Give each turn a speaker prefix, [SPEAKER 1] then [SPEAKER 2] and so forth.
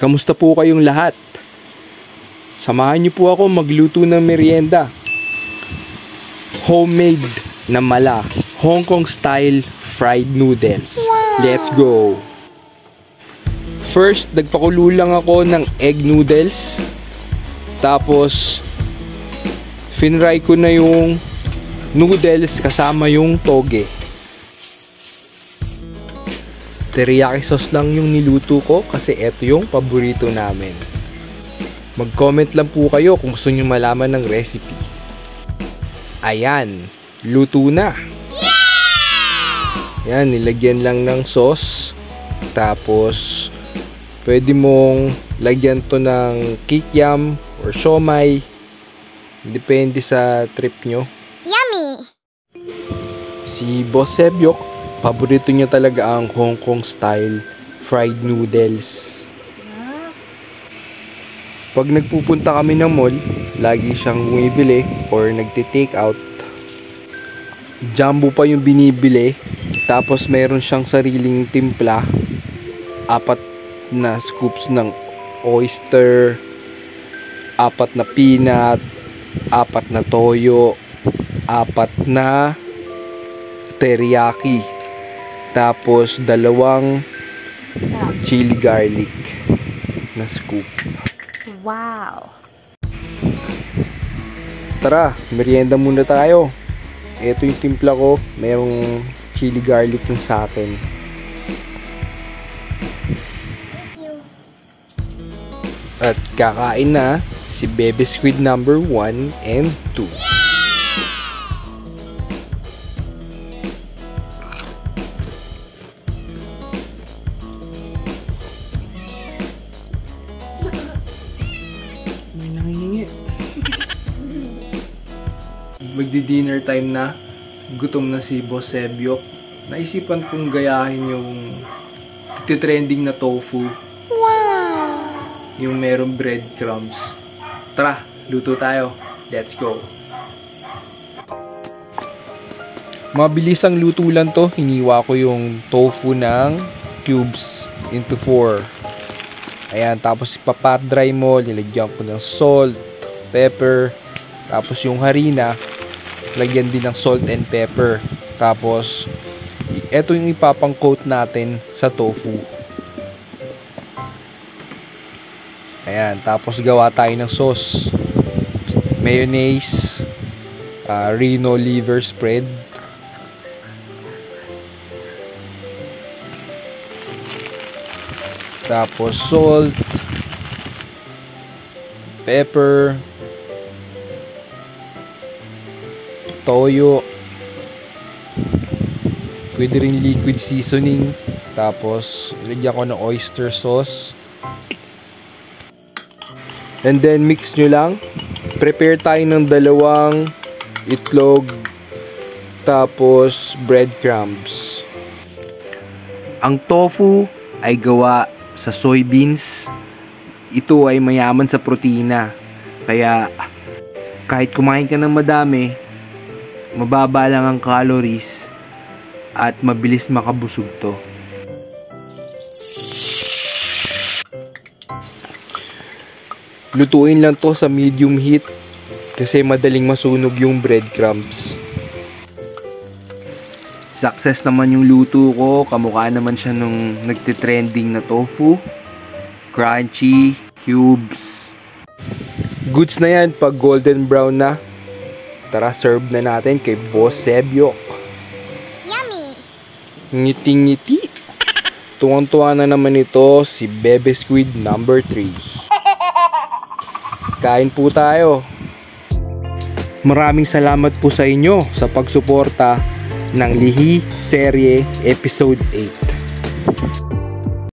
[SPEAKER 1] Kamusta po kayong lahat? Samahan niyo po ako magluto ng merienda. Homemade na mala, Hong Kong style fried noodles. Let's go! First, nagpakulo lang ako ng egg noodles. Tapos, finry ko na yung noodles kasama yung toge. Teriyaki sauce lang yung niluto ko kasi eto yung paborito namin. Mag-comment lang po kayo kung gusto nyo malaman ng recipe. Ayan, luto na. Yan, nilagyan lang ng sauce. Tapos, pwede mong lagyan to ng kikiam or siomai. Depende sa trip nyo.
[SPEAKER 2] Yummy!
[SPEAKER 1] Si Boss Sebyok, paborito niya talaga ang Hong Kong style fried noodles. Pag nagpupunta kami ng mall, lagi siyang bumibili or nagti-take out. Jumbo pa yung binibili. Tapos mayroon siyang sariling timpla. 4 na scoops ng oyster, 4 na peanut, 4 na toyo, 4 na teriyaki. Tapos 2 chili garlic na scoop.
[SPEAKER 2] Wow!
[SPEAKER 1] Tara, merienda muna tayo. Ito yung timpla ko. Mayroong chili garlic yung sa akin. At kakain na si Bebe Squid number 1 and 2. Magdi-dinner time na. Gutom na si Boss Sebyok. Naisipan kong gayahin yung trending na tofu.
[SPEAKER 2] Wow!
[SPEAKER 1] Yung merong breadcrumbs. Tara, luto tayo. Let's go. Mabilis ang luto lang to. Hiniwa ko yung tofu ng cubes into 4. Ayan, tapos ipapat dry mo. Nilagyan ko ng salt, pepper. Tapos yung harina, lagyan din ng salt and pepper. Tapos, ito yung ipapang-coat natin sa tofu. Ayan, tapos gawa tayo ng sauce. Mayonnaise, Reno liver spread. Tapos salt, pepper, toyo, pwede rin liquid seasoning, tapos ilagyan ko ng oyster sauce, and then mix nyo lang. Prepare tayo ng 2 itlog, tapos breadcrumbs. Ang tofu ay gawa sa soybeans. Ito ay mayaman sa protina, kaya kahit kumain ka ng madami, mababa lang ang calories at mabilis makabusog to. Lutuin lang to sa medium heat kasi madaling masunog yung breadcrumbs. Success naman yung luto ko. Kamukha naman siya nung nagtitrending na tofu. Crunchy, cubes. Goods na yan pag golden brown na. Tara, serve na natin kay Boss Sebyok.
[SPEAKER 2] Yummy!
[SPEAKER 1] Ngiti-ngiti. Tuwang-tuwa na naman ito si Bebe Squid number 3. Kain po tayo. Maraming salamat po sa inyo sa pagsuporta ng Lihi Serye Episode 8.